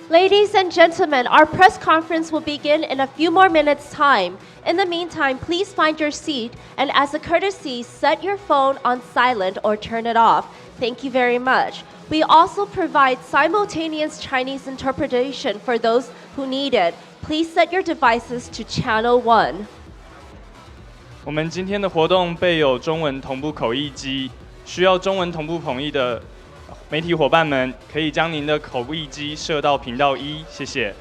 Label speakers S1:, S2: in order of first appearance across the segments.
S1: Ladies and gentlemen, our press conference will begin in a few more minutes' time. In the meantime, please find your seat, and as a courtesy, set your phone on silent or turn it off. Thank you very much. We also provide simultaneous Chinese interpretation for those who need it. Please set your devices to channel 1.
S2: 我们今天的活动备有中文同步口译机，需要中文同步口译的媒体伙伴们，可以将您的口译机设到频道1，谢谢。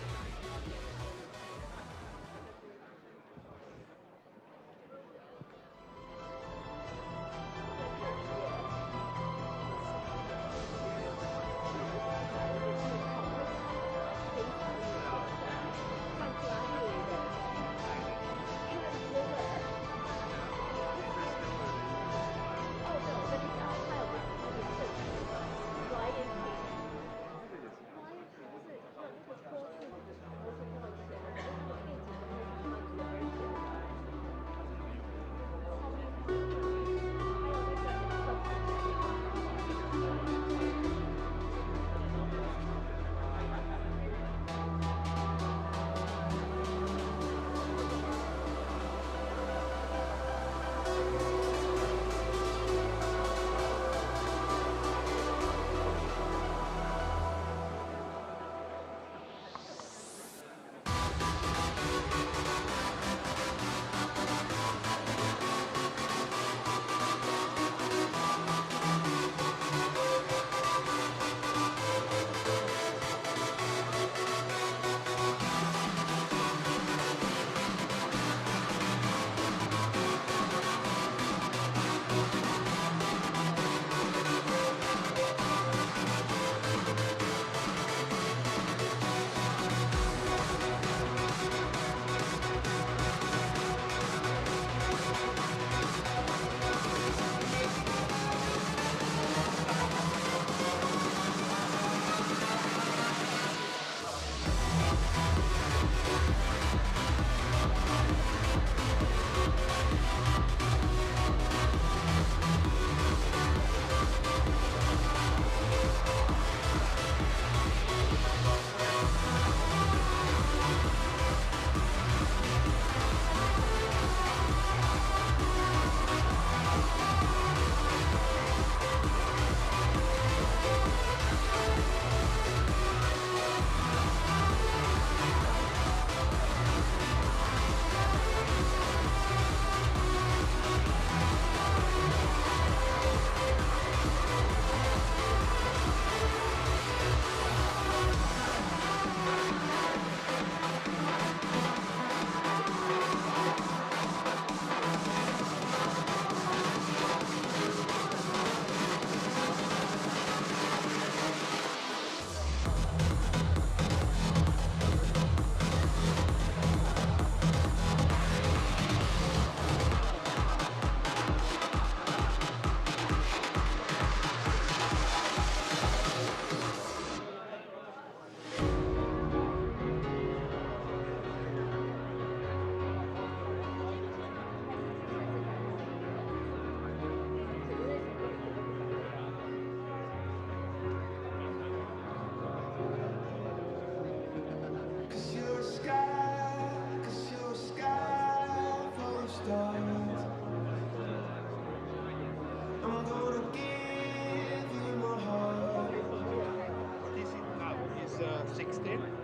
S3: 16.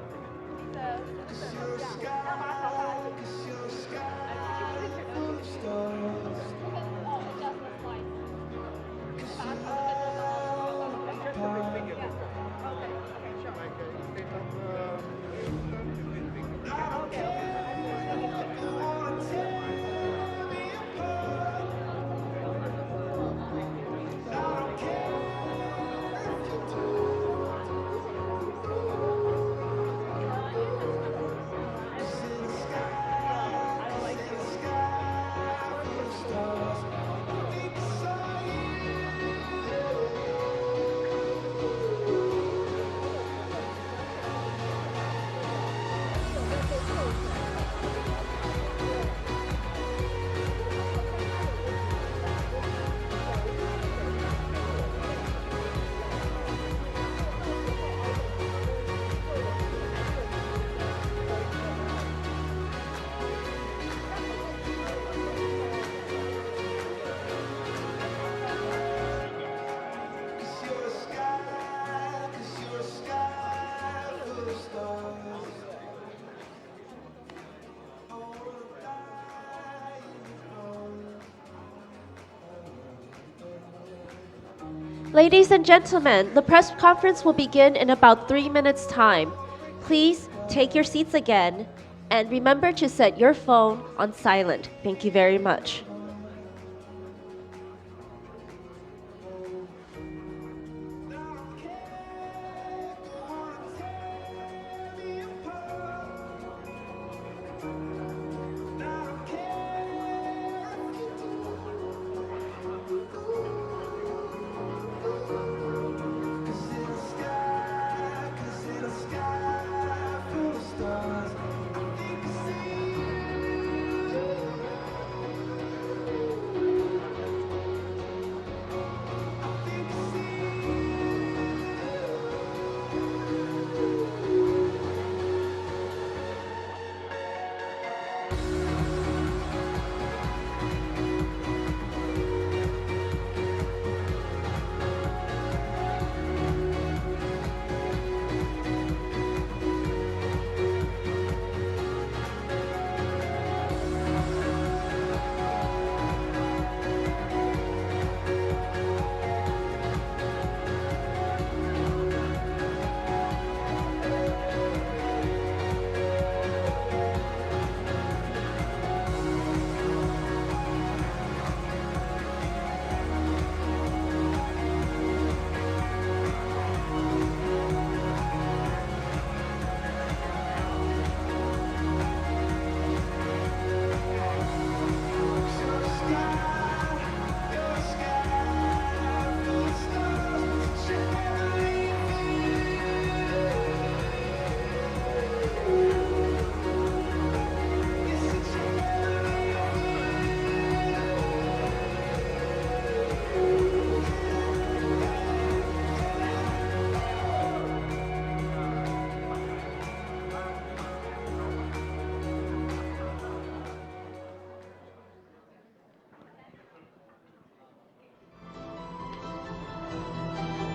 S1: Ladies and gentlemen, the press conference will begin in about 3 minutes' time. Please take your seats again and remember to set your phone on silent. Thank you very much.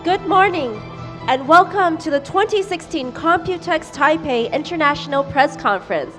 S1: Good morning and welcome to the 2016 Computex Taipei International Press Conference.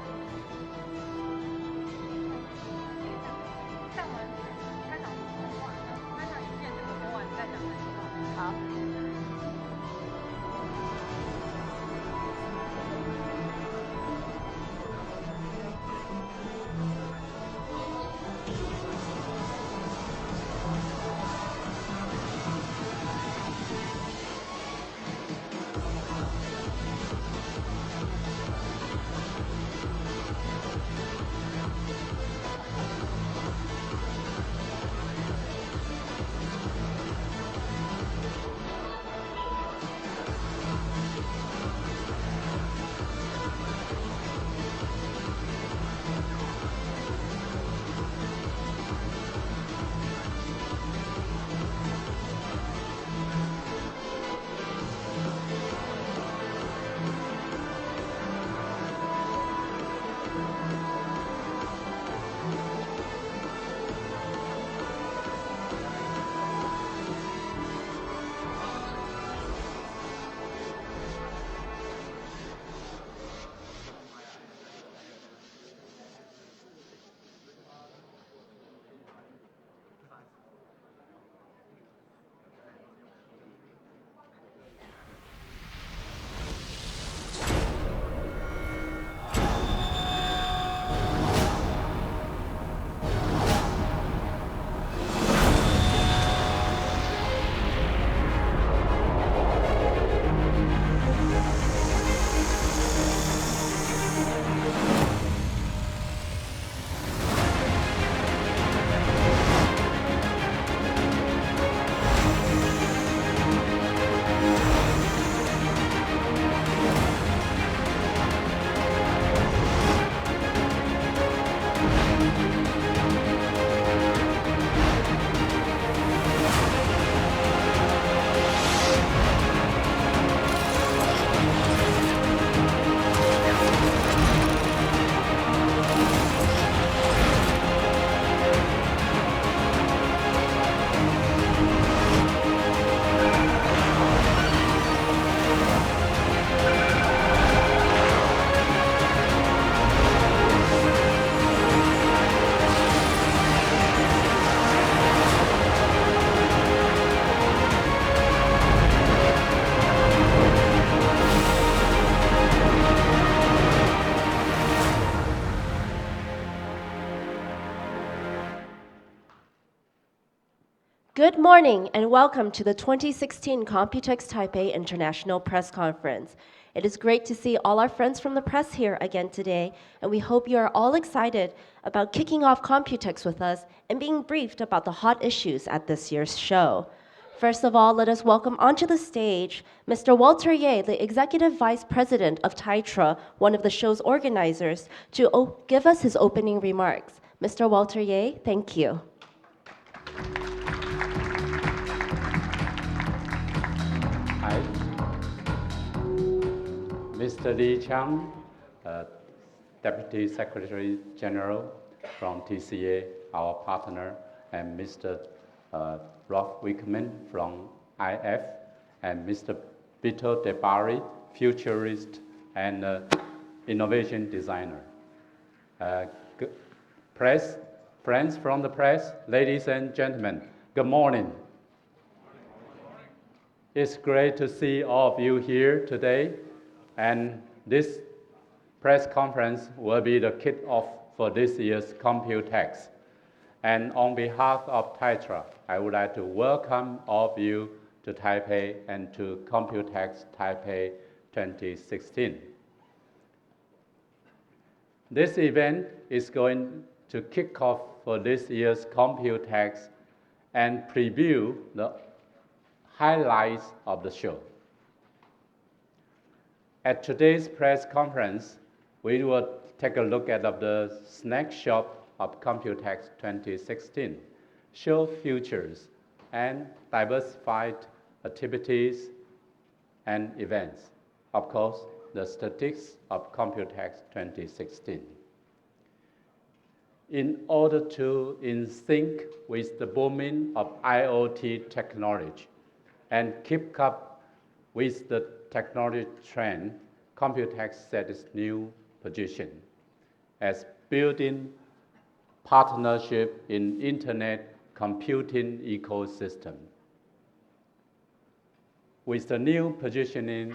S1: Good morning and welcome to the 2016 Computex Taipei International Press Conference. It is great to see all our friends from the press here again today, and we hope you are all excited about kicking off Computex with us and being briefed about the hot issues at this year's show. First of all, let us welcome onto the stage Mr. Walter Ye, the Executive Vice President of TITRA, one of the show's organizers, to give us his opening remarks. Mr. Walter Ye, thank you.
S3: Hi, Mr. Li Chang, Deputy Secretary General from TCA, our partner, and Mr. Rolf Wickman from IF, and Mr. Vito De Bari, futurist and innovation designer. Press, friends from the press, ladies and gentlemen, good morning. It's great to see all of you here today, and this press conference will be the kick-off for this year's Computex. And on behalf of TITRA, I would like to welcome all of you to Taipei and to Computex Taipei 2016. This event is going to kick off for this year's Computex and preview the highlights of the show. At today's press conference, we will take a look at the snapshot of Computex 2016, show futures and diversified activities and events. Of course, the statistics of Computex 2016. In order to in sync with the booming of IoT technology, and keep up with the technology trend, Computex set its new position as building partnership in internet computing ecosystem. With the new positioning,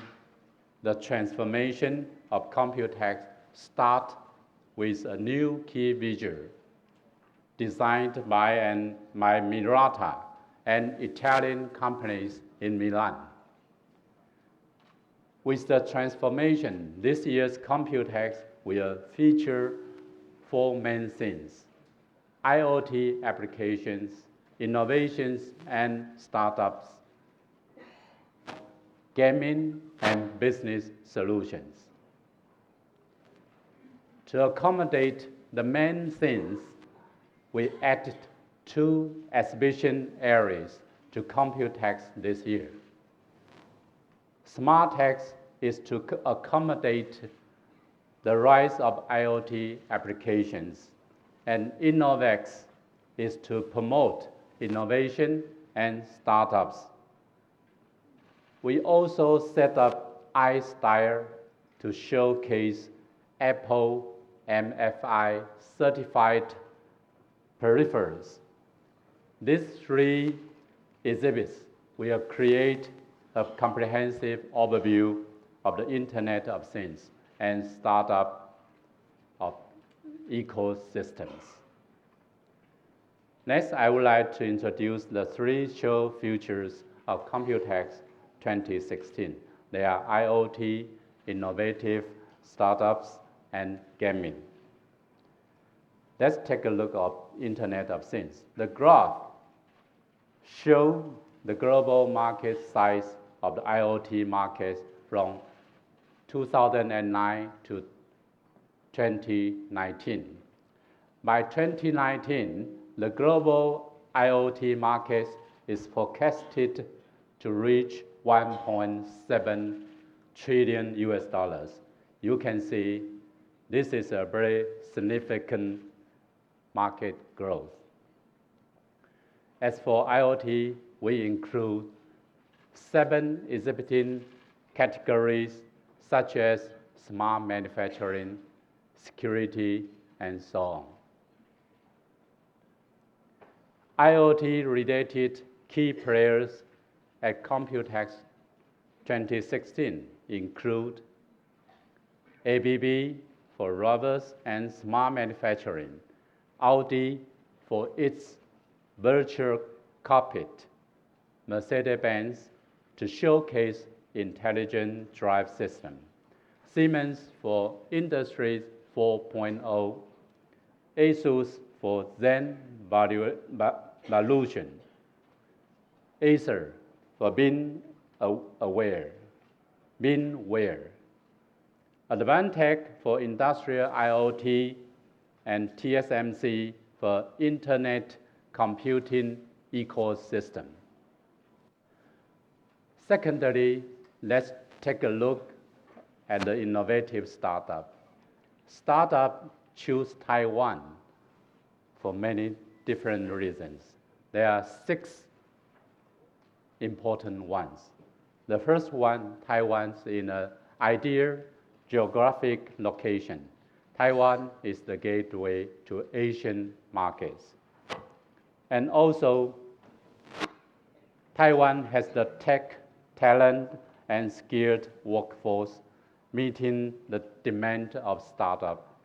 S3: the transformation of Computex start with a new key vision designed by Mirata, and Italian companies in Milan. With the transformation, this year's Computex will feature four main themes: IoT applications, innovations and startups, gaming and business solutions. To accommodate the main themes, we added two exhibition areas to Computex this year. SmartX is to accommodate the rise of IoT applications, and Innovex is to promote innovation and startups. We also set up iStyle to showcase Apple MFI certified peripherals. These three exhibits will create a comprehensive overview of the Internet of Things and startup of ecosystems. Next, I would like to introduce the three show features of Computex 2016. They are IoT, innovative startups, and gaming. Let's take a look at Internet of Things. The graph shows the global market size of the IoT market from 2009 to 2019. By 2019, the global IoT market is forecasted to reach $1.7 trillion US. You can see this is a very significant market growth. As for IoT, we include 7 exhibiting categories such as smart manufacturing, security, and so on. IoT-related key players at Computex 2016 include ABB for robots and smart manufacturing, Audi for its virtual cockpit, Mercedes-Benz to showcase intelligent drive system, Siemens for Industry 4.0, ASUS for Zen Valuation, Acer for BeamWare, Advantech for Industrial IoT, and TSMC for Internet Computing Ecosystem. Secondly, let's take a look at the innovative startup. Startup choose Taiwan for many different reasons. There are 6 important ones. The first one, Taiwan's in an ideal geographic location. Taiwan is the gateway to Asian markets. And also, Taiwan has the tech talent and skilled workforce meeting the demand of startup.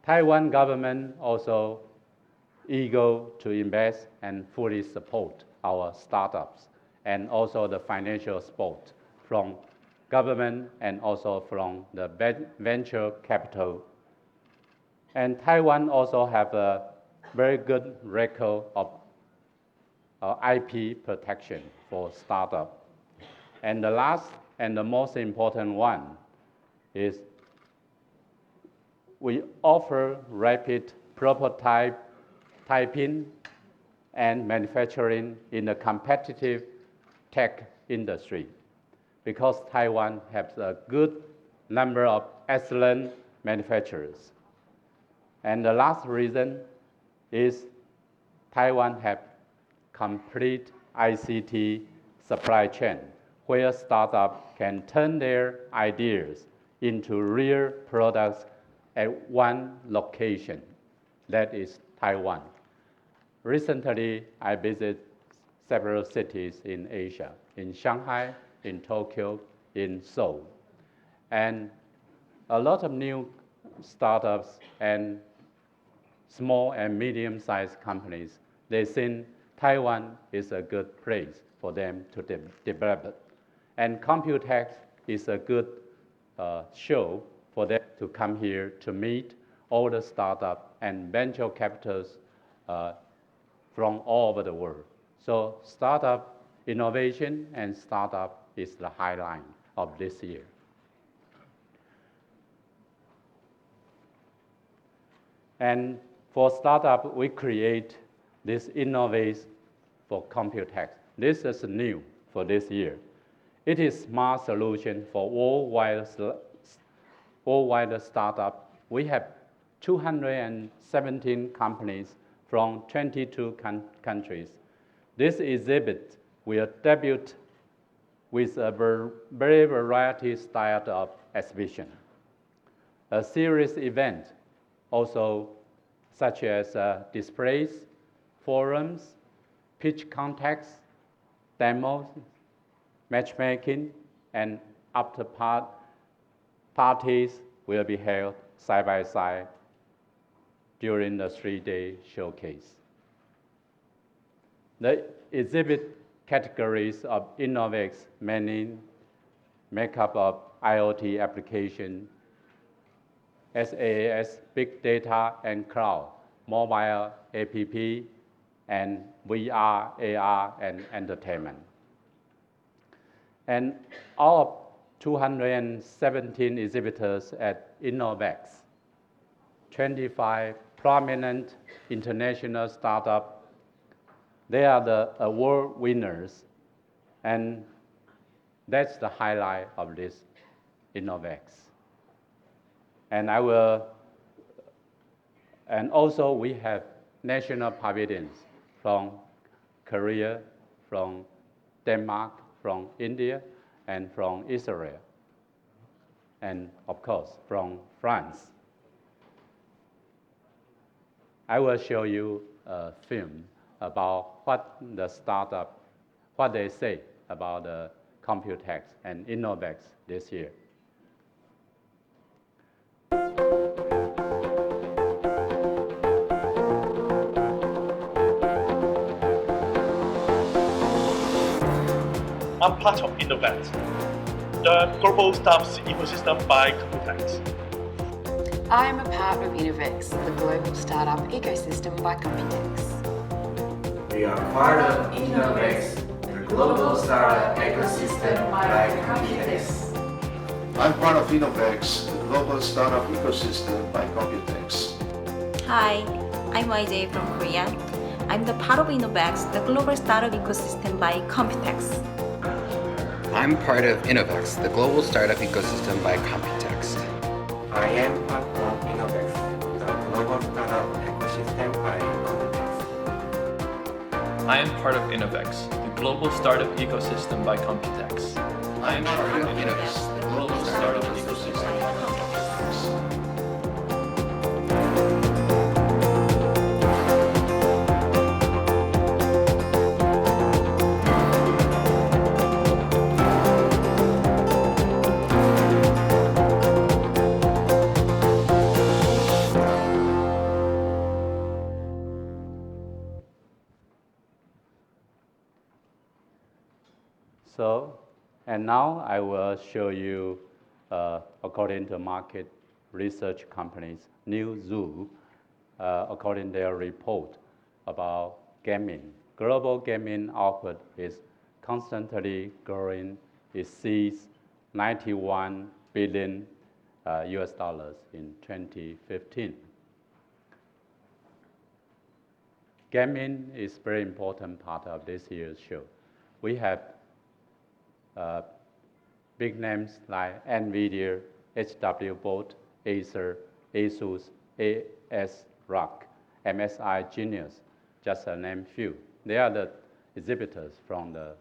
S3: Taiwan government also eager to invest and fully support our startups, and also the financial support from government and also from the venture capital. And Taiwan also have a very good record of IP protection for startup. And the last and the most important one is we offer rapid prototyping and manufacturing in a competitive tech industry, because Taiwan has a good number of excellent manufacturers. And the last reason is Taiwan have complete ICT supply chain, where startups can turn their ideas into real products at one location, that is Taiwan. Recently, I visited several cities in Asia, in Shanghai, in Tokyo, in Seoul. And a lot of new startups and small and medium-sized companies, they think Taiwan is a good place for them to develop. And Computex is a good show for them to come here to meet all the startups and venture capitals from all over the world. So startup innovation and startup is the highlight of this year. And for startup, we create this Innovate for Computex. This is new for this year. It is smart solution for worldwide startup. We have 217 companies from 22 countries. This exhibit will debut with a very variety style of exhibition. A series event also, such as displays, forums, pitch contests, demos, matchmaking, and after parties will be held side by side during the 3-day showcase. The exhibit categories of Innovex mainly make up of IoT application, SaaS, big data and cloud, mobile app, and VR, AR, and entertainment. And all of 217 exhibitors at Innovex, 25 prominent international startups, they are the award winners, and that's the highlight of this Innovex. And also we have national pavilions from Korea, from Denmark, from India, and from Israel, and of course from France. I will show you a film about what they say about the Computex and Innovex this year.
S4: I'm part of Innovet, the global startups ecosystem by Computex.
S5: I'm a part of Innovex, the global startup ecosystem by Computex.
S6: We are part of Innovex, the global startup ecosystem by Computex.
S7: I'm part of Innovex, the global startup ecosystem by Computex.
S8: Hi, I'm YJ from Korea. I'm the part of Innovex, the global startup ecosystem by Computex.
S9: I'm part of Innovex, the global startup ecosystem by Computex.
S6: I am part of Innovex, the global startup ecosystem by Computex.
S10: I am part of Innovex, the global startup ecosystem by Computex.
S9: I am part of Innovex, the global startup ecosystem by Computex.
S3: So, and now I will show you, according to market research companies, New Zoo, according to their report about gaming. Global gaming output is constantly growing. It sees 91 billion US dollars in 2015. Gaming is a very important part of this year's show. We have big names like NVIDIA, HW Bolt, Acer, Asus, ASRock, MSI Genius, just to name few. They are the exhibitors from the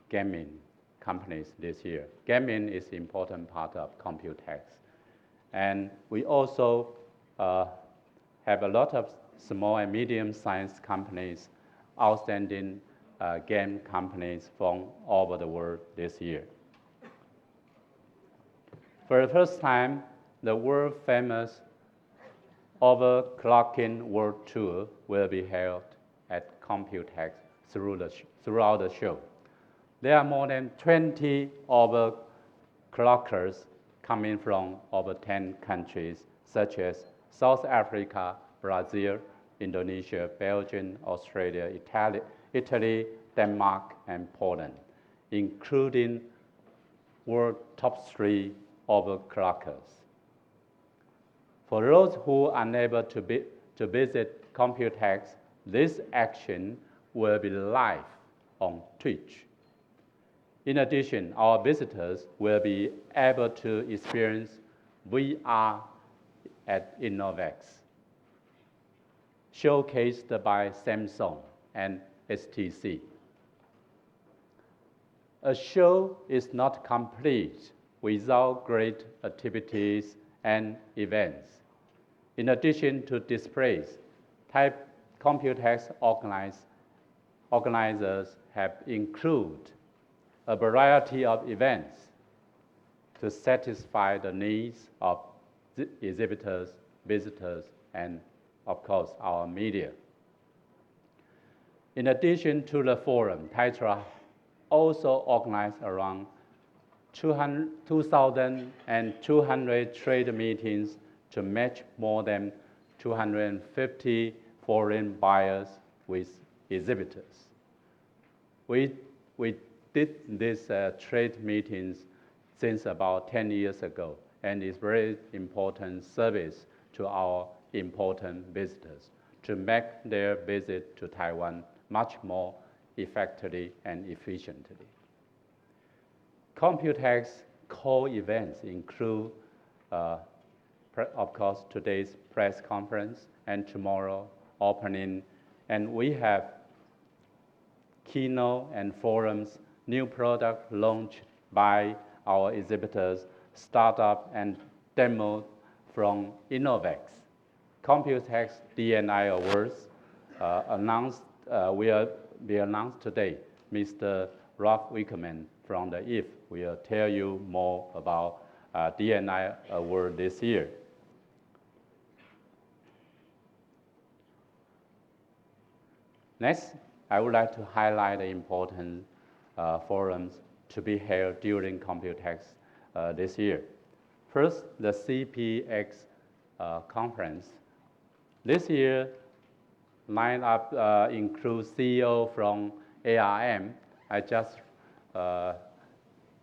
S3: gaming companies this year. Gaming is an important part of Computex. And we also have a lot of small and medium-sized companies, outstanding game companies from all over the world this year. For the first time, the world-famous Overclocking World Tour will be held at Computex throughout the show. There are more than 20 overclockers coming from over 10 countries, such as South Africa, Brazil, Indonesia, Belgium, Australia, Italy, Denmark, and Poland, including world top 3 overclockers. For those who are unable to visit Computex, this action will be live on Twitch. In addition, our visitors will be able to experience VR at Innovex, showcased by Samsung and STC. A show is not complete without great activities and events. In addition to displays, Computex organizers have included a variety of events to satisfy the needs of the exhibitors, visitors, and of course, our media. In addition to the forum, Tetra also organized around 2,200 trade meetings to match more than 250 foreign buyers with exhibitors. We did these trade meetings since about 10 years ago, and it's very important service to our important visitors to make their visit to Taiwan much more effectively and efficiently. Computex core events include, of course, today's press conference and tomorrow opening, and we have keynote and forums, new product launched by our exhibitors, startup and demo from Innovex. Computex D&I Awards will be announced today. Mr. Rob Wickerman from the IF will tell you more about D&I Award this year. Next, I would like to highlight the important forums to be held during Computex this year. First, the CPX conference. This year, lineup includes CEO from ARM. I just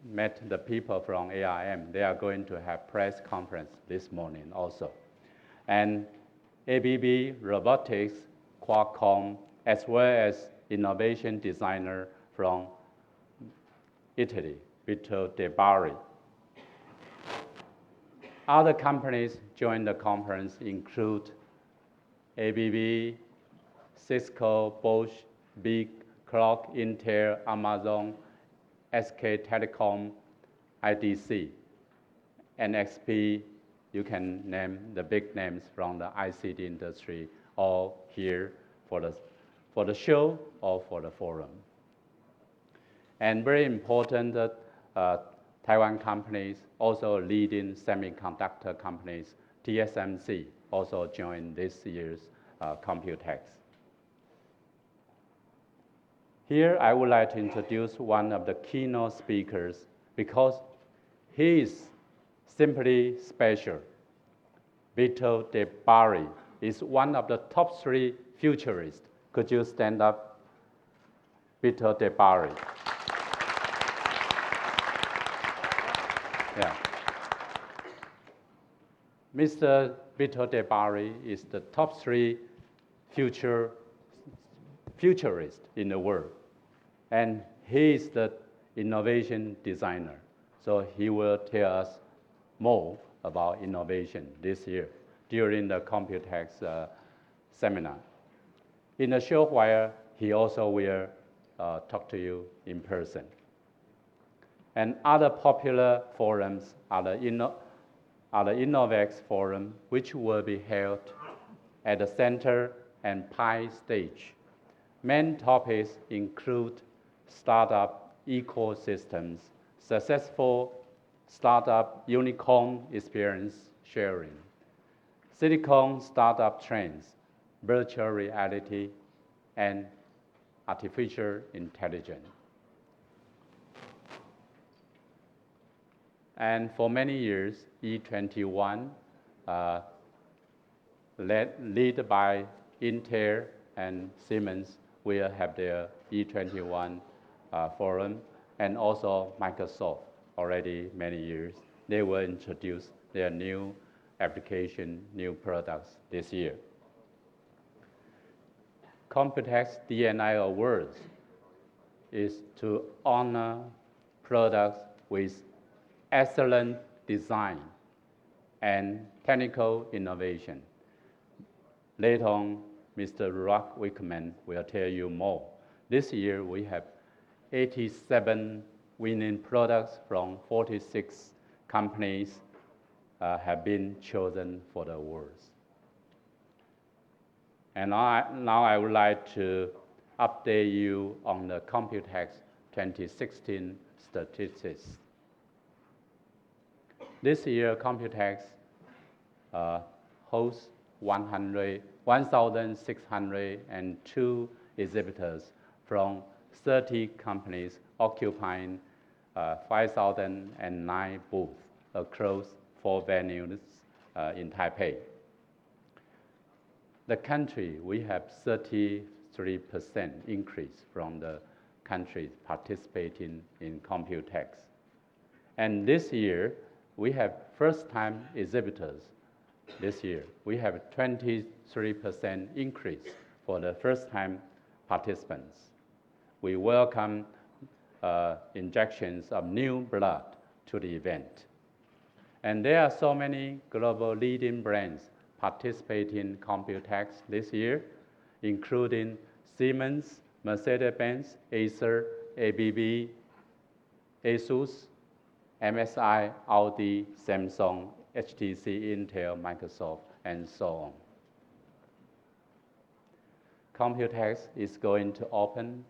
S3: met the people from ARM. They are going to have press conference this morning also. And ABB Robotics, Qualcomm, as well as innovation designer from Italy, Vito De Bari. Other companies join the conference include ABB, Cisco, Bosch, Big, Clock, Intel, Amazon, SK Telecom, IDC, NXP. You can name the big names from the ICT industry, all here for the show or for the forum. And very important that Taiwan companies, also leading semiconductor companies, TSMC, also joined this year's Computex. Here, I would like to introduce one of the keynote speakers because he is simply special. Vito De Bari is one of the top 3 futurists. Could you stand up, Vito De Bari? Yeah. Mr. Vito De Bari is the top 3 futurist in the world. And he is the innovation designer. So he will tell us more about innovation this year during the Computex seminar. In a short while, he also will talk to you in person. And other popular forums are the Innovex Forum, which will be held at the center and Pi stage. Main topics include startup ecosystems, successful startup unicorn experience sharing, silicon startup trends, virtual reality, and artificial intelligence. And for many years, E21, led by Intel and Siemens, will have their E21 forum, and also Microsoft, already many years. They will introduce their new application, new products this year. Computex D&I Awards is to honor products with excellent design and technical innovation. Later on, Mr. Rock Wickman will tell you more. This year, we have 87 winning products from 46 companies have been chosen for the awards. And now I would like to update you on the Computex 2016 statistics. This year, Computex hosts 1,602 exhibitors from 30 companies occupying 5,009 booths across 4 venues in Taipei. The country, we have 33% increase from the countries participating in Computex. And this year, we have first-time exhibitors. This year, we have 23% increase for the first-time participants. We welcome injections of new blood to the event. And there are so many global leading brands participating in Computex this year, including Siemens, Mercedes-Benz, Acer, ABB, Asus, MSI, Audi, Samsung, HTC, Intel, Microsoft, and so on. Computex is going to open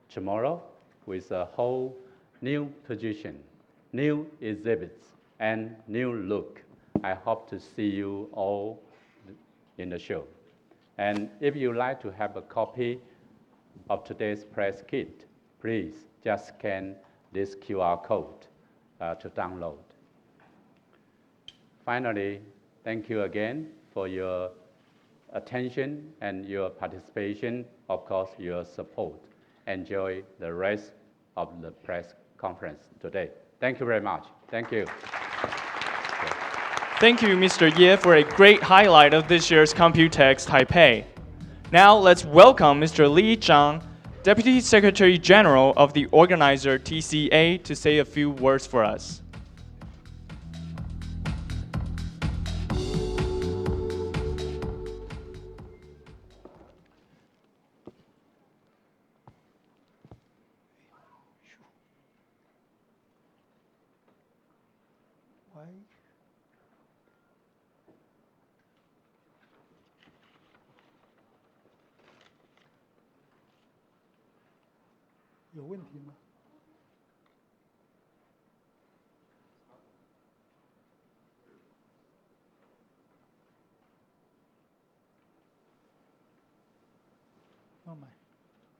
S3: tomorrow with a whole new position, new exhibits, and new look. I hope to see you all in the show. And if you like to have a copy of today's press kit, please just scan this QR code to download. Finally, thank you again for your attention and your participation, of course, your support. Enjoy the rest of the press conference today. Thank you very much. Thank you.
S2: Thank you, Mr. Ye, for a great highlight of this year's Computex Taipei. Now let's welcome Mr. Li Zhang, Deputy Secretary General of the organizer TCA, to say a few words for us.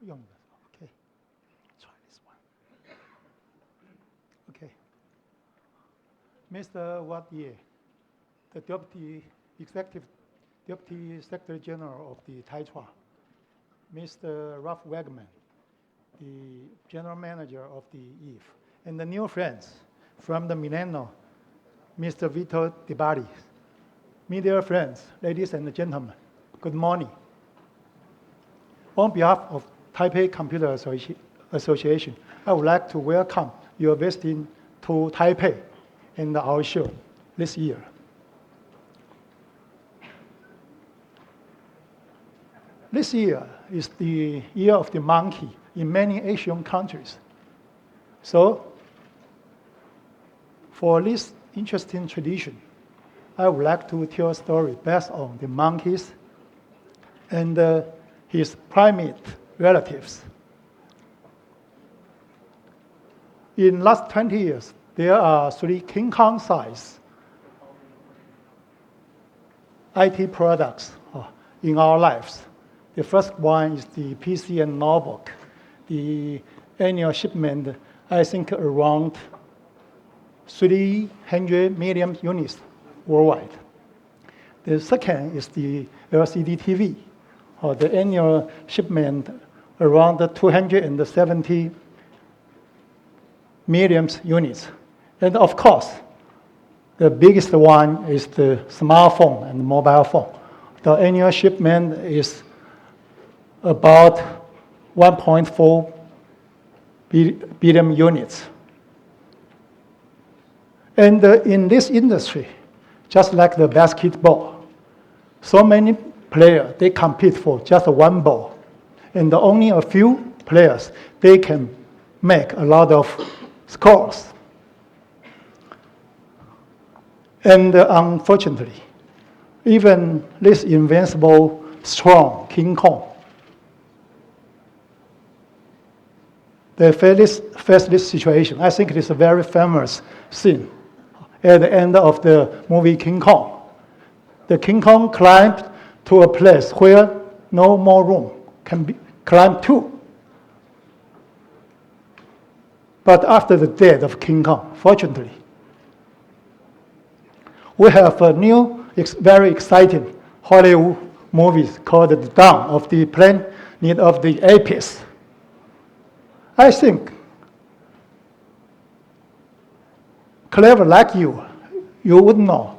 S11: Okay, try this one. Okay. Mr. Wat Ye, the Deputy Secretary General of the Taichua, Mr. Ralph Wegman, the General Manager of the EVE, and the new friends from the Millennium, Mr. Vito Di Bari. Media friends, ladies and gentlemen, good morning. On behalf of Taipei Computer Association, I would like to welcome your visiting to Taipei and our show this year. This year is the year of the monkey in many Asian countries. So, for this interesting tradition, I would like to tell a story based on the monkeys and his primate relatives. In last 20 years, there are 3 King Kong-size IT products in our lives. The first one is the PC and notebook. The annual shipment, I think, around 300 million units worldwide. The second is the LCD TV. The annual shipment around 270 million units. And of course, the biggest one is the smartphone and mobile phone. The annual shipment is about 1.4 billion units. And in this industry, just like the basketball, so many players, they compete for just one ball. And only a few players, they can make a lot of scores. And unfortunately, even this invincible, strong King Kong, they face this situation. I think it is a very famous scene at the end of the movie King Kong. The King Kong climbed to a place where no more room can be climbed to. But after the death of King Kong, fortunately, we have a new, very exciting Hollywood movie called The Dawn of the Planet of the Apes. I think, clever like you would know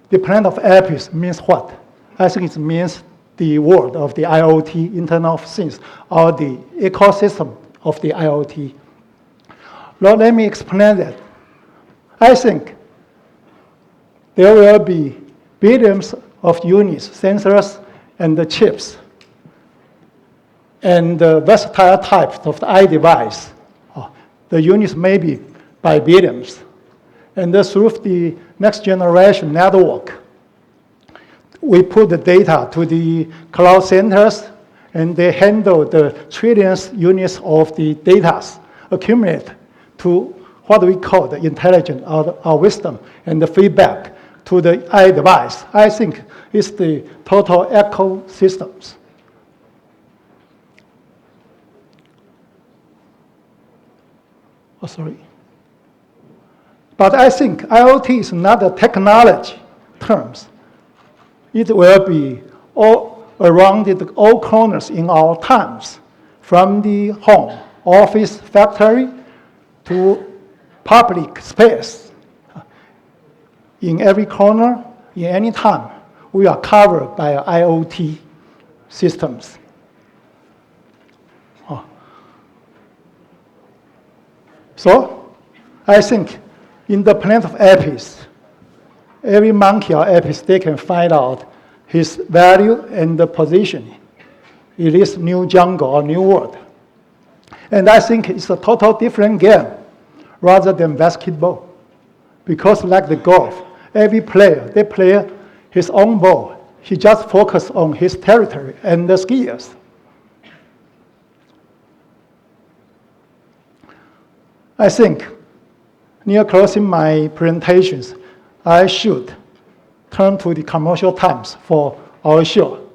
S11: the Planet of Apes means what? I think it means the world of the IoT, Internet of Things, or the ecosystem of the IoT. Now let me explain that. I think there will be billions of units, sensors, and the chips, and the versatile types of the iDevice. The units may be by billions. And through the next generation network, we put the data to the cloud centers, and they handle the trillions units of the data accumulate to what we call the intelligence or wisdom and the feedback to the iDevice. I think it's the total ecosystems. Oh, sorry. But I think IoT is not a technology terms. It will be all around all corners in our times, from the home, office, factory, to public space. In every corner, in any time, we are covered by IoT systems. So, I think in the Planet of Apis, every monkey or apis, they can find out his value and the position in this new jungle or new world. And I think it's a total different game rather than basketball. Because like the golf, every player, they play his own ball. He just focuses on his territory and the skills. I think, near closing my presentations, I should turn to the commercial times for our show.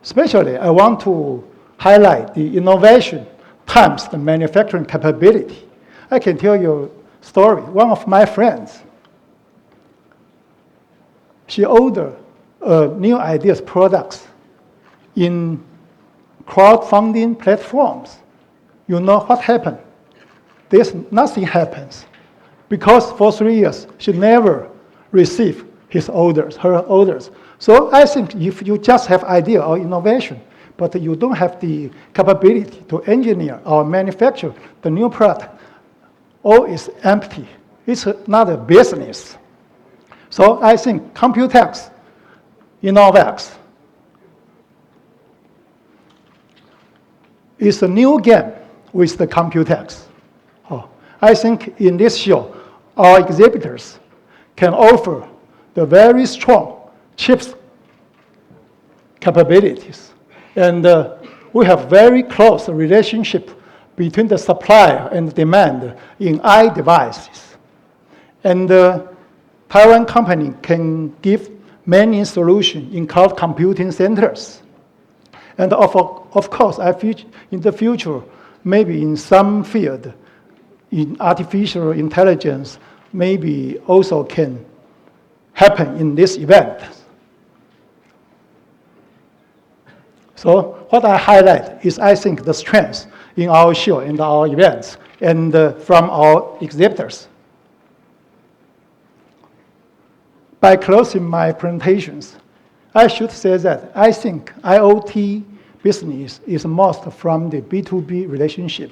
S11: Especially, I want to highlight the innovation times the manufacturing capability. I can tell you a story. One of my friends, she ordered new ideas products in crowdfunding platforms. You know what happened? Nothing happens. Because for 3 years, she never received her orders. So I think if you just have idea or innovation, but you don't have the capability to engineer or manufacture the new product, all is empty. It's not a business. So I think Computex, Innovex, is a new game with the Computex. I think in this show, our exhibitors can offer the very strong chips capabilities. And we have very close relationship between the supply and demand in iDevices. And Taiwan company can give many solutions in cloud computing centers. And of course, in the future, maybe in some field, in artificial intelligence, maybe also can happen in this event. So what I highlight is, I think, the strengths in our show and our events and from our exhibitors. By closing my presentations, I should say that I think IoT business is most from the B2B relationship,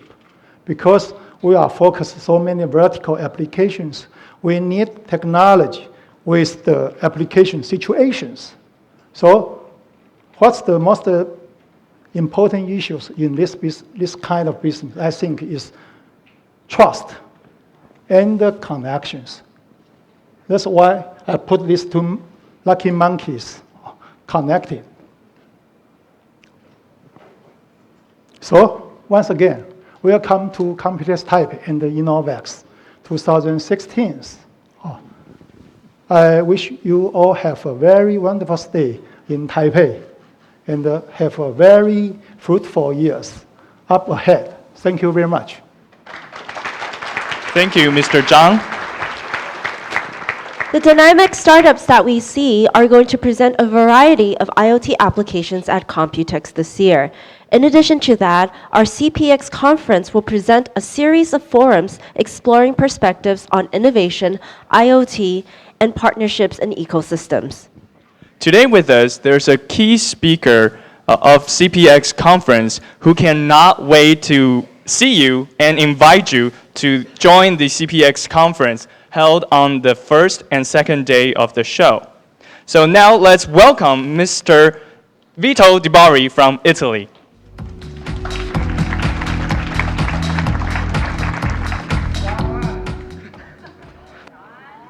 S11: because we are focused on so many vertical applications. We need technology with the application situations. So what's the most important issues in this kind of business? I think is trust and the connections. That's why I put these two lucky monkeys connected. So once again, welcome to Computex Taipei and the Innovex 2016. I wish you all have a very wonderful stay in Taipei and have a very fruitful years up ahead. Thank you very much.
S2: Thank you, Mr. Zhang.
S1: The dynamic startups that we see are going to present a variety of IoT applications at Computex this year. In addition to that, our CPX conference will present a series of forums exploring perspectives on innovation, IoT, and partnerships and ecosystems.
S2: Today with us, there's a key speaker of CPX conference who cannot wait to see you and invite you to join the CPX conference held on the first and second day of the show. So now let's welcome Mr. Vito Di Bari from Italy.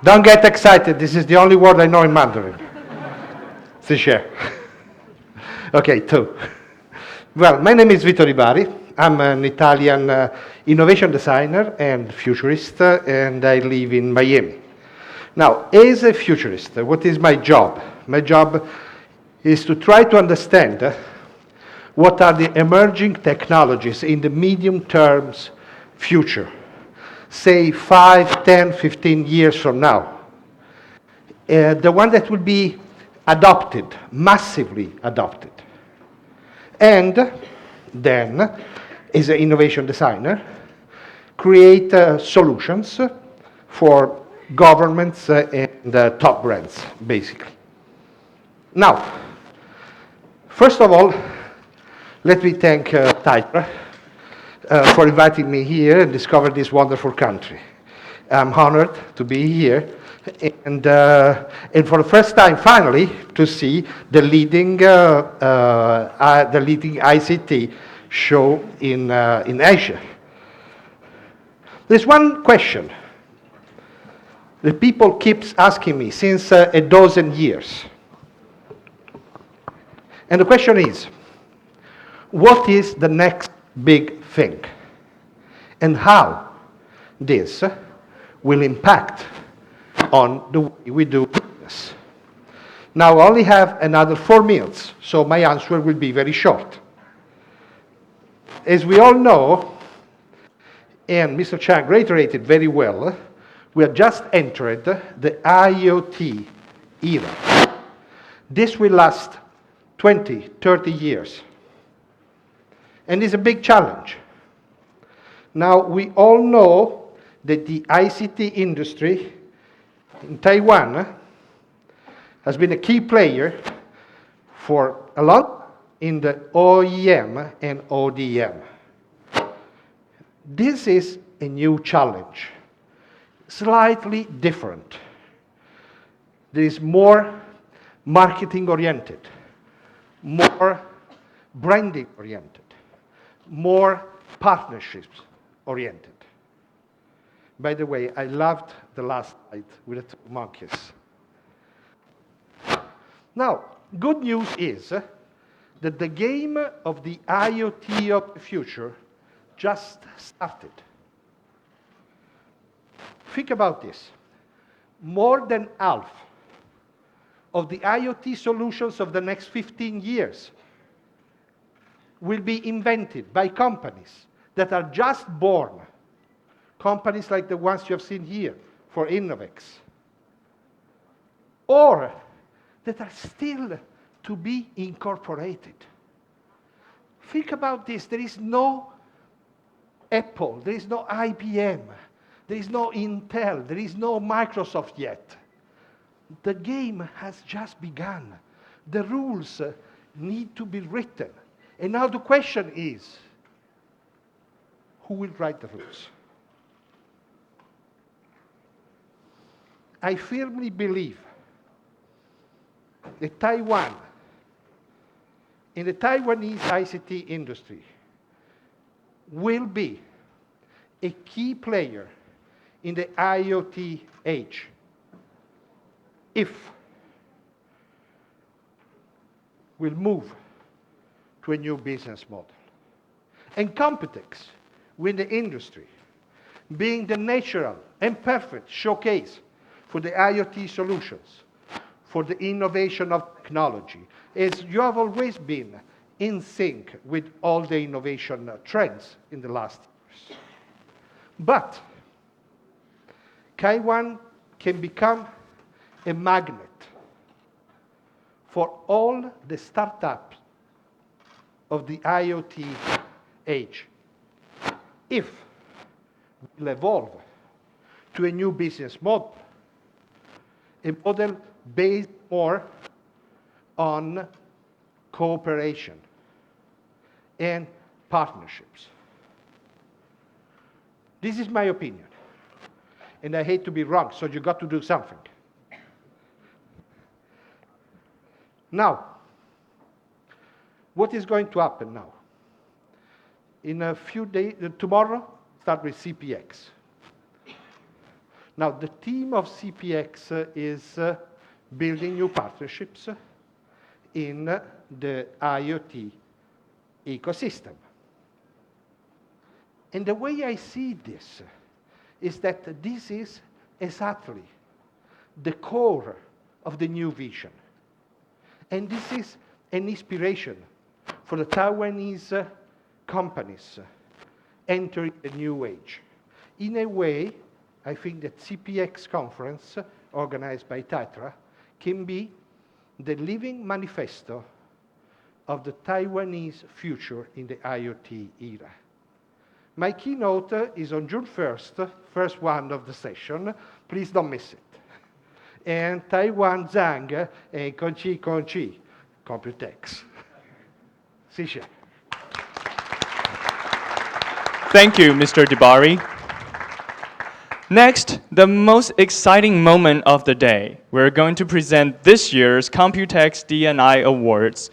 S12: Don't get excited. This is the only word I know in Mandarin. Sicher. Okay, two. Well, my name is Vito Di Bari. I'm an Italian innovation designer and futurist, and I live in Miami. Now, as a futurist, what is my job? My job is to try to understand what are the emerging technologies in the medium terms future, say 5, 10, 15 years from now, the one that will be adopted, massively adopted. And then, as an innovation designer, create solutions for governments and top brands, basically. Now, first of all, let me thank Tytra for inviting me here and discover this wonderful country. I'm honored to be here and for the first time, finally, to see the leading ICT show in Asia. There's one question that people keep asking me since a dozen years. And the question is, what is the next big thing? And how this will impact on the way we do business? Now, I only have another 4 minutes, so my answer will be very short. As we all know, and Mr. Chang reiterated very well, we have just entered the IoT era. This will last 20, 30 years. And it's a big challenge. Now, we all know that the ICT industry in Taiwan has been a key player for a lot in the OEM and ODM. This is a new challenge, slightly different. There is more marketing-oriented, more branding-oriented, more partnerships-oriented. By the way, I loved the last slide with the 2 monkeys. Now, good news is that the game of the IoT of the future just started. Think about this. More than half of the IoT solutions of the next 15 years will be invented by companies that are just born. Companies like the ones you have seen here for Innovex. Or that are still to be incorporated. Think about this. There is no Apple, there is no IBM, there is no Intel, there is no Microsoft yet. The game has just begun. The rules need to be written. And now the question is, who will write the rules? I firmly believe that Taiwan, in the Taiwanese ICT industry, will be a key player in the IoT age if we'll move to a new business model. And Computex, with the industry, being the natural and perfect showcase for the IoT solutions, for the innovation of technology, as you have always been in sync with all the innovation trends in the last years. But Taiwan can become a magnet for all the startups of the IoT age if we'll evolve to a new business model, a model based more on cooperation and partnerships. This is my opinion, and I hate to be wrong, so you got to do something. Now, what is going to happen now? In a few days, tomorrow, start with CPX. Now, the team of CPX is building new partnerships in the IoT ecosystem. And the way I see this is that this is exactly the core of the new vision. And this is an inspiration for the Taiwanese companies entering a new age. In a way, I think that CPX conference, organized by Tatra, can be the living manifesto of the Taiwanese future in the IoT era. My keynote is on June 1st, first one of the session. Please don't miss it. And Taiwan Zhang and Conchi Conchi, Computex. Sisha.
S2: Thank you, Mr. Dibari. Next, the most exciting moment of the day. We're going to present this year's Computex D&I Awards.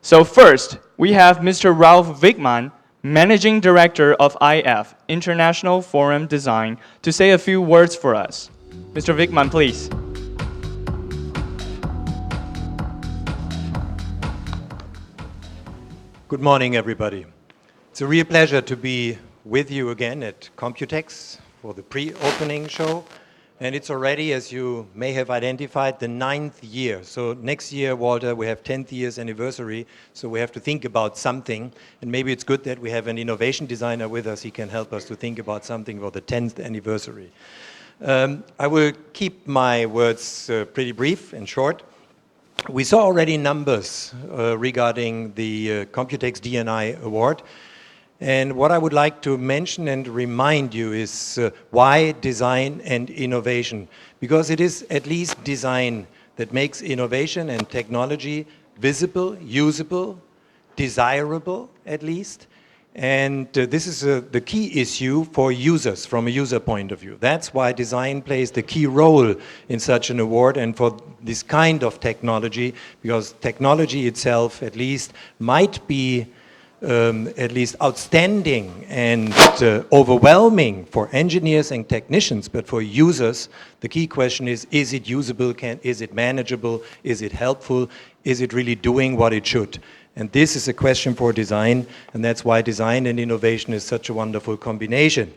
S2: So first, we have Mr. Ralph Wigman, Managing Director of IF, International Forum Design, to say a few words for us. Mr. Wigman, please.
S13: Good morning, everybody. It's a real pleasure to be with you again at Computex for the pre-opening show. And it's already, as you may have identified, the 9th year. So next year, Walter, we have 10th year's anniversary, so we have to think about something. And maybe it's good that we have an innovation designer with us. He can help us to think about something for the 10th anniversary. I will keep my words pretty brief and short. We saw already numbers regarding the Computex D&I Award. And what I would like to mention and remind you is why design and innovation? Because it is at least design that makes innovation and technology visible, usable, desirable at least. And this is the key issue for users from a user point of view. That's why design plays the key role in such an award and for this kind of technology, because technology itself at least might be at least outstanding and overwhelming for engineers and technicians, but for users, the key question is it usable, is it manageable, is it helpful, is it really doing what it should? And this is a question for design, and that's why design and innovation is such a wonderful combination.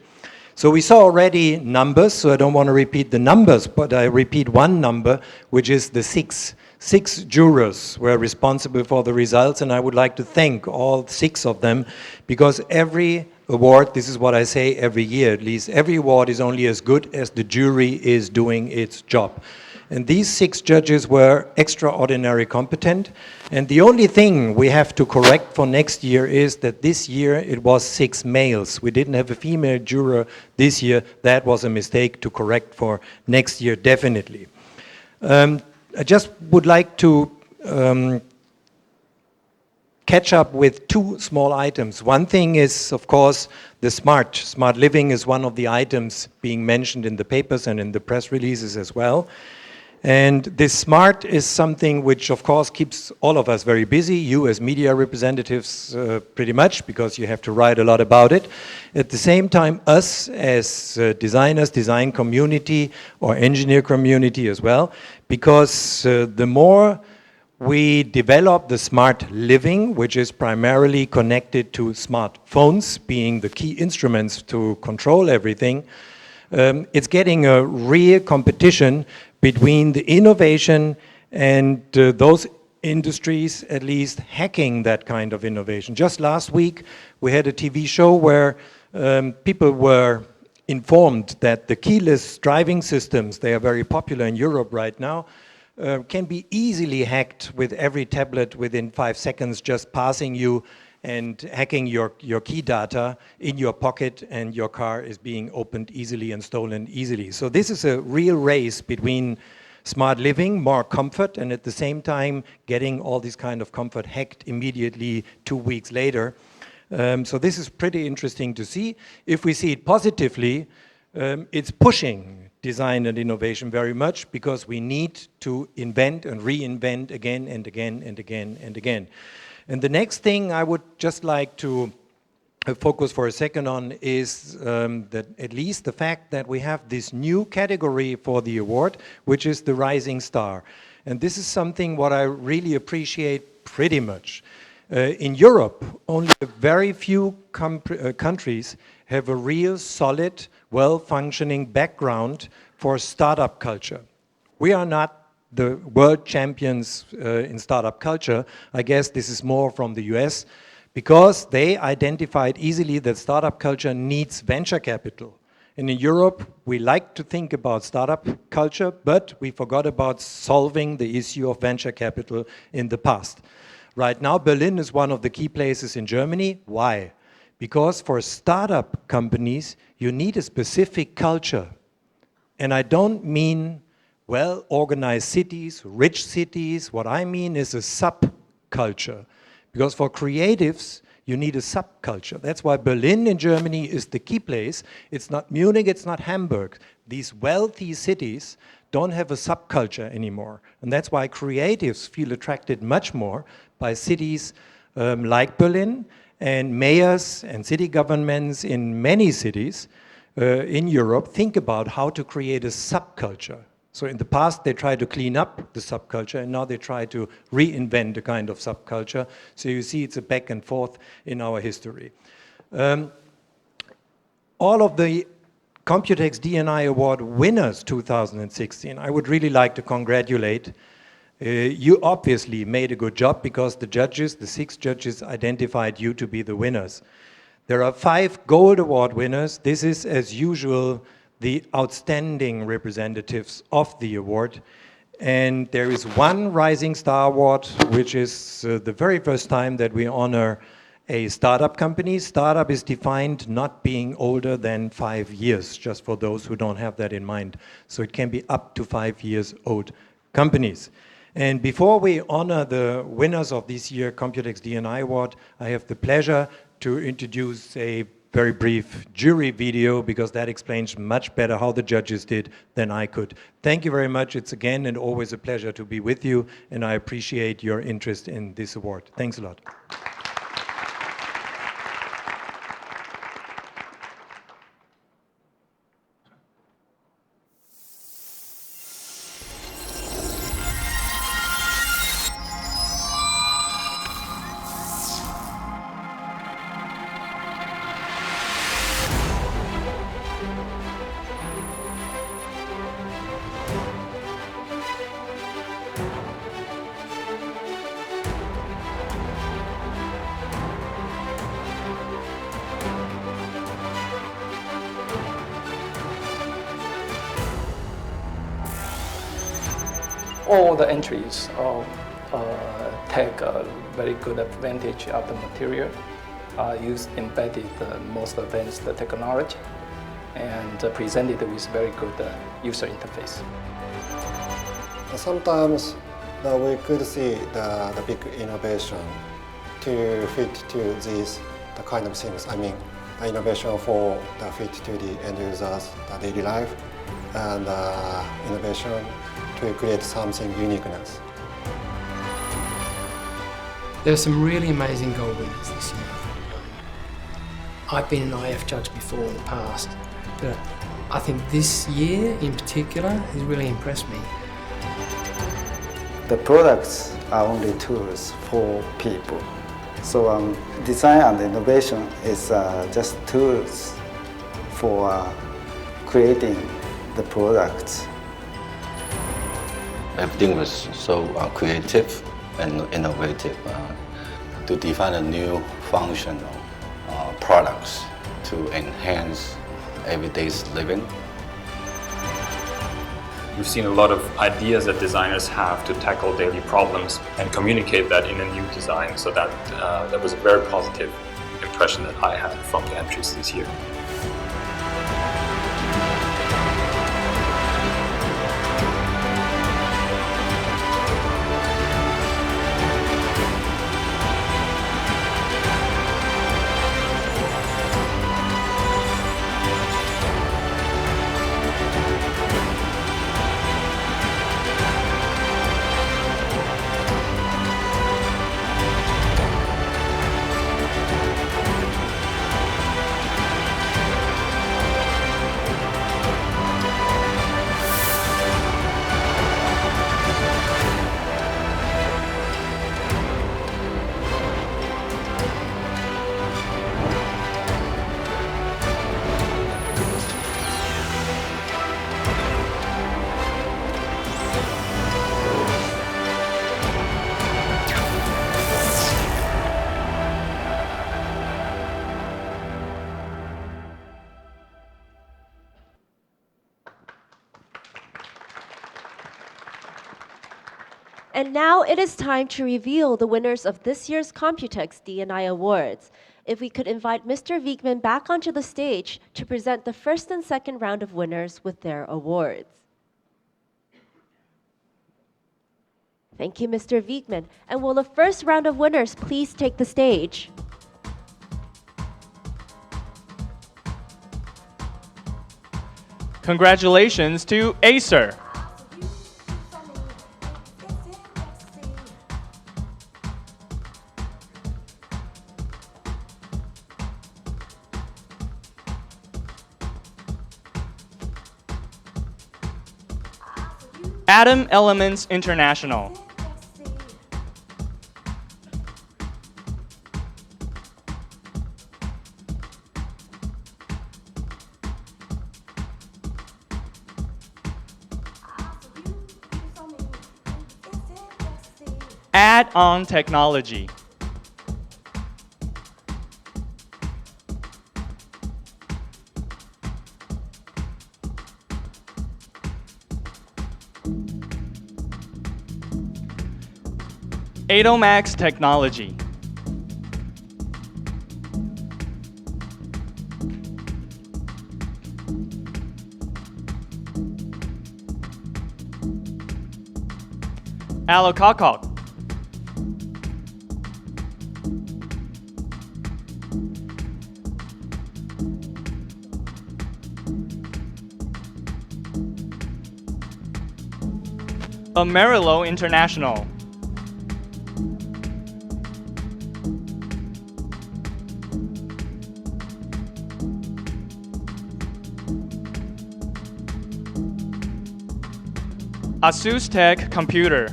S13: So we saw already numbers, so I don't want to repeat the numbers, but I repeat one number, which is the six. 6 jurors were responsible for the results, and I would like to thank all 6 of them, because every award, this is what I say every year at least, every award is only as good as the jury is doing its job. And these 6 judges were extraordinarily competent, and the only thing we have to correct for next year is that this year it was 6 males. We didn't have a female juror this year. That was a mistake to correct for next year, definitely. I just would like to catch up with 2 small items. One thing is, of course, the smart living is one of the items being mentioned in the papers and in the press releases as well. And this smart is something which, of course, keeps all of us very busy, you as media representatives pretty much, because you have to write a lot about it. At the same time, us as designers, design community, or engineer community as well, because the more we develop the smart living, which is primarily connected to smartphones, being the key instruments to control everything, it's getting a real competition between the innovation and those industries at least hacking that kind of innovation. Just last week we had a TV show where people were informed that the keyless driving systems, they are very popular in Europe right now, can be easily hacked with every tablet within 5 seconds, just passing you and hacking your key data in your pocket, and your car is being opened easily and stolen easily. So this is a real race between smart living, more comfort, and at the same time getting all this kind of comfort hacked immediately 2 weeks later. So this is pretty interesting to see. If we see it positively, it's pushing design and innovation very much, because we need to invent and reinvent again and again and again and again. And the next thing I would just like to focus for a second on is that at least the fact that we have this new category for the award, which is the Rising Star. And this is something what I really appreciate pretty much. In Europe, only a very few countries have a real solid, well-functioning background for startup culture. We are not the world champions in startup culture. I guess this is more from the US, because they identified easily that startup culture needs venture capital. And in Europe, we like to think about startup culture, but we forgot about solving the issue of venture capital in the past. Right now, Berlin is one of the key places in Germany. Why? Because for startup companies, you need a specific culture. And I don't mean well-organized cities, rich cities. What I mean is a subculture. Because for creatives, you need a subculture. That's why Berlin in Germany is the key place. It's not Munich, it's not Hamburg. These wealthy cities don't have a subculture anymore. And that's why creatives feel attracted much more by cities like Berlin, and mayors and city governments in many cities in Europe think about how to create a subculture. So in the past, they tried to clean up the subculture, and now they try to reinvent a kind of subculture. So you see it's a back and forth in our history. All of the Computex D&I Award winners 2016, I would really like to congratulate. You obviously made a good job because the judges, the 6 judges, identified you to be the winners. There are 5 Gold Award winners. This is, as usual, the outstanding representatives of the award. And there is 1 Rising Star Award, which is the very first time that we honor a startup company. Startup is defined not being older than 5 years, just for those who don't have that in mind. So it can be up to 5 years old companies. And before we honor the winners of this year Computex D&I Award, I have the pleasure to introduce a very brief jury video, because that explains much better how the judges did than I could. Thank you very much. It's again and always a pleasure to be with you, and I appreciate your interest in this award. Thanks a lot.
S14: All the entries take a very good advantage of the material, use embedded the most advanced technology, and presented with very good user interface.
S15: Sometimes we could see the big innovation to fit to these the kind of things. I mean, the innovation for the fit to the end users, the daily life, and innovation to create something uniqueness.
S16: There are some really amazing gold winners this year. I've been an IF judge before in the past, but I think this year in particular has really impressed me.
S17: The products are only tools for people. So design and innovation is just tools for creating the products.
S18: Everything was so creative and innovative to define a new functional products to enhance everyday living.
S10: We've seen a lot of ideas that designers have to tackle daily problems and communicate that in a new design, so that was a very positive impression that I had from the entries this year.
S1: And now it is time to reveal the winners of this year's Computex D&I Awards. If we could invite Mr. Wiegman back onto the stage to present the first and second round of winners with their awards. Thank you, Mr. Wiegman. And will the first round of winners please take the stage?
S2: Congratulations to Acer. Atom Elements International. Add-on Technology. Adomax Technology. Alokakok. Amerilo International. Asus Tech Computer.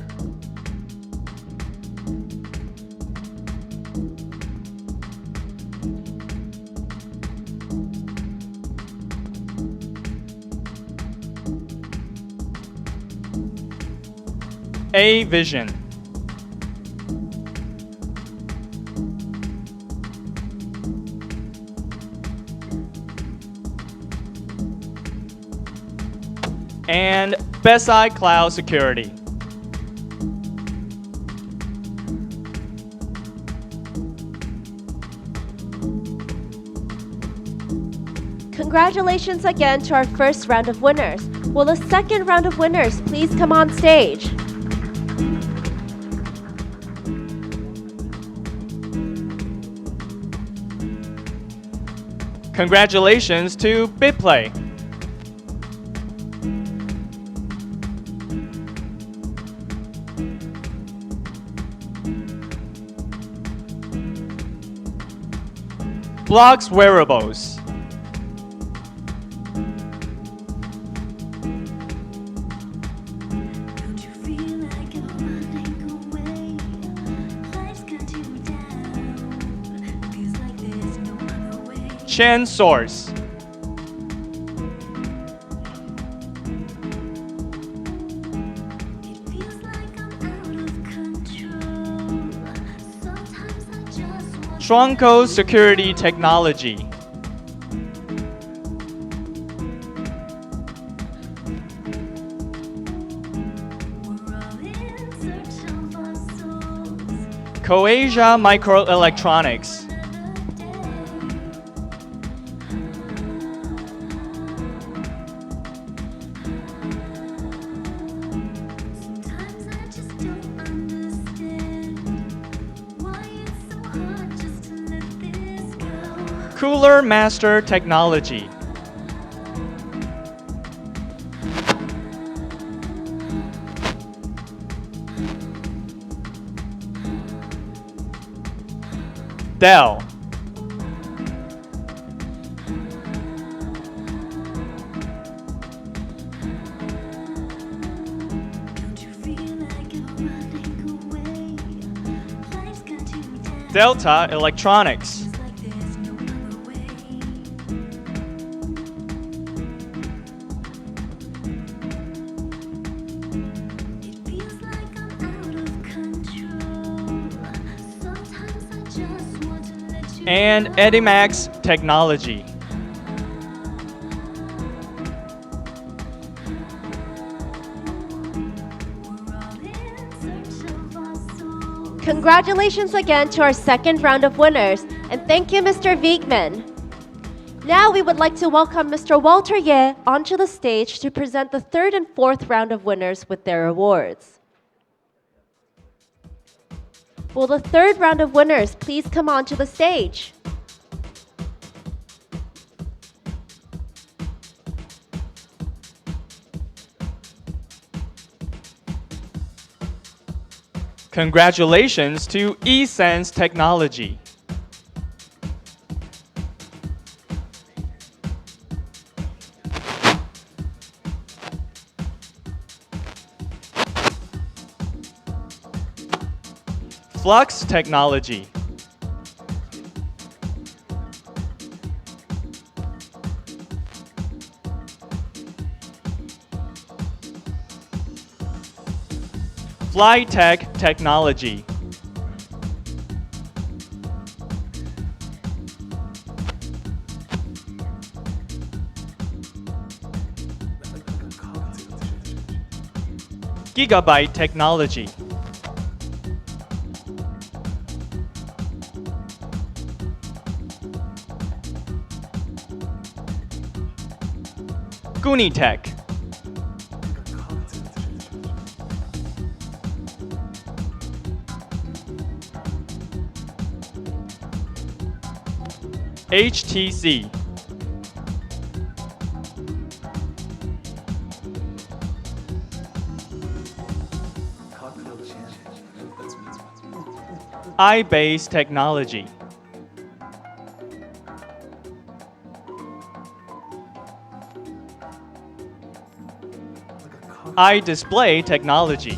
S2: A-Vision. And Beside Cloud Security.
S1: Congratulations again to our first round of winners. Will the second round of winners please come on stage?
S2: Congratulations to BitPlay. Blocks Wearables. Chain Source. Tronco Security Technology. Coasia Microelectronics. Cooler Master Technology. Dell. Delta Electronics. And Edimax Technology.
S1: Congratulations again to our second round of winners, and thank you, Mr. Wiegman. Now we would like to welcome Mr. Walter Ye onto the stage to present the third and fourth round of winners with their awards. Will the third round of winners please come onto the stage?
S2: Congratulations to eSense Technology. Flux Technology. Flytech Technology. Gigabyte Technology. Goonitech. HTC. iBase Technology. iDisplay Technology.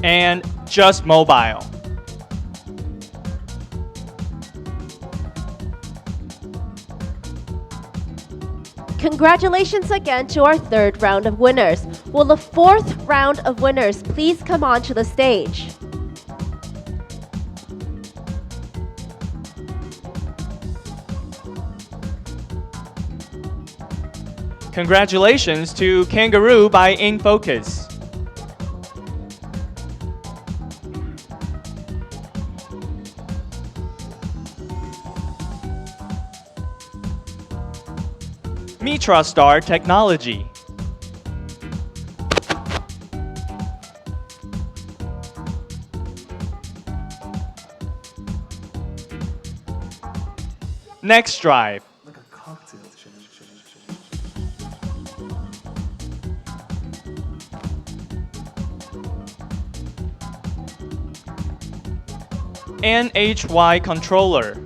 S2: And Just Mobile.
S1: Congratulations again to our third round of winners. Will the fourth round of winners please come onto the stage?
S2: Congratulations to Kangaroo by InFocus. MitraStar Technology. NextDrive. NHY Controller.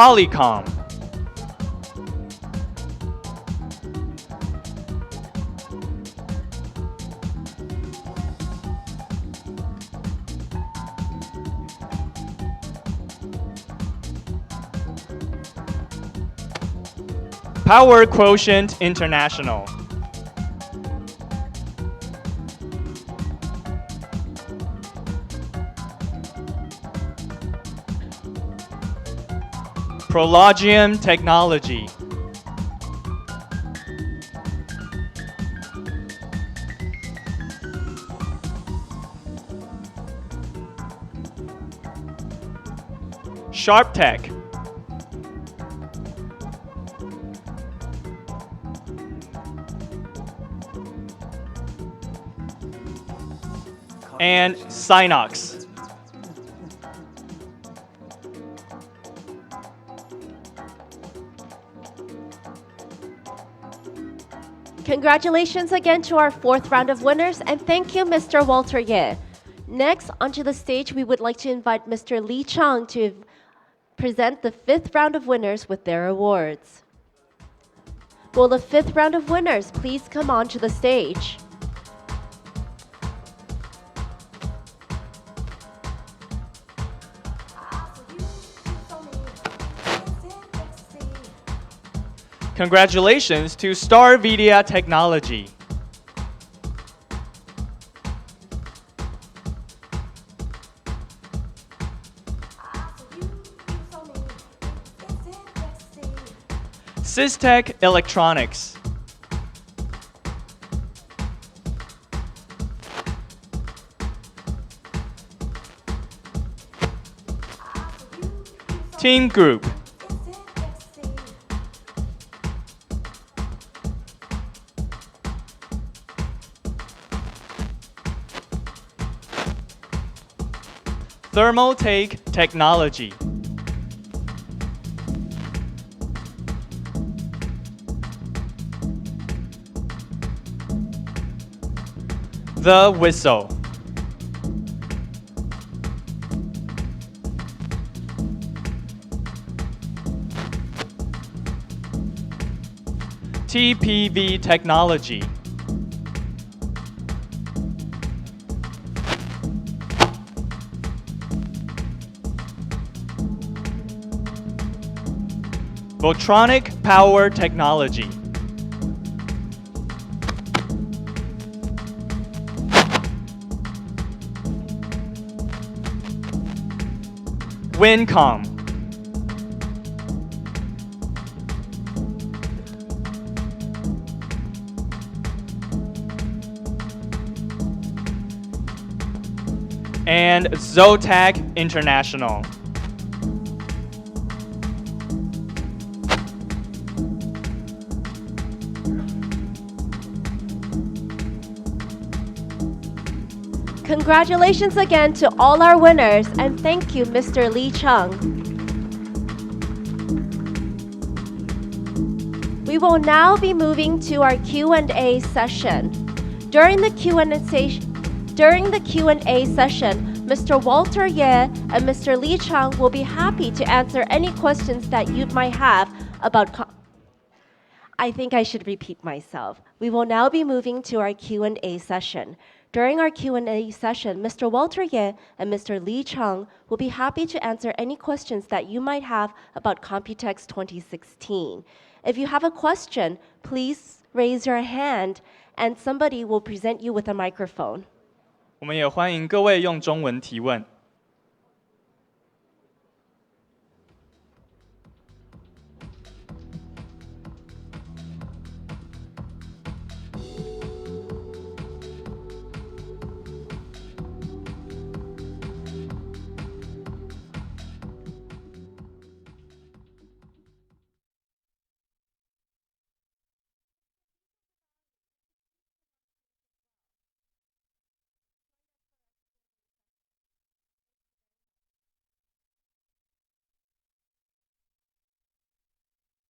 S2: Polycom. Power Quotient International. Prologium Technology. SharpTech. And Synox.
S1: Congratulations again to our fourth round of winners, and thank you, Mr. Walter Ye. Next, onto the stage, we would like to invite Mr. Lee Chung to present the fifth round of winners with their awards. Will the fifth round of winners please come onto the stage?
S2: Congratulations to Star Media Technology. Systech Electronics. Team Group. Thermaltake Technology. The Whistle. TPV Technology. Voltronic Power Technology. Wincom. And Zotac International.
S1: Congratulations again to all our winners, and thank you, Mr. Lee Chung. We will now be moving to our Q&A session. During the Q&A session, Mr. Walter Ye and Mr. Lee Chung will be happy to answer any questions that you might have about I think I should repeat myself. We will now be moving to our Q&A session. During our Q&A session, Mr. Walter Ye and Mr. Lee Chung will be happy to answer any questions that you might have about Computex 2016. If you have a question, please raise your hand and somebody will present you with a microphone.
S2: 我们也欢迎各位用中文提问。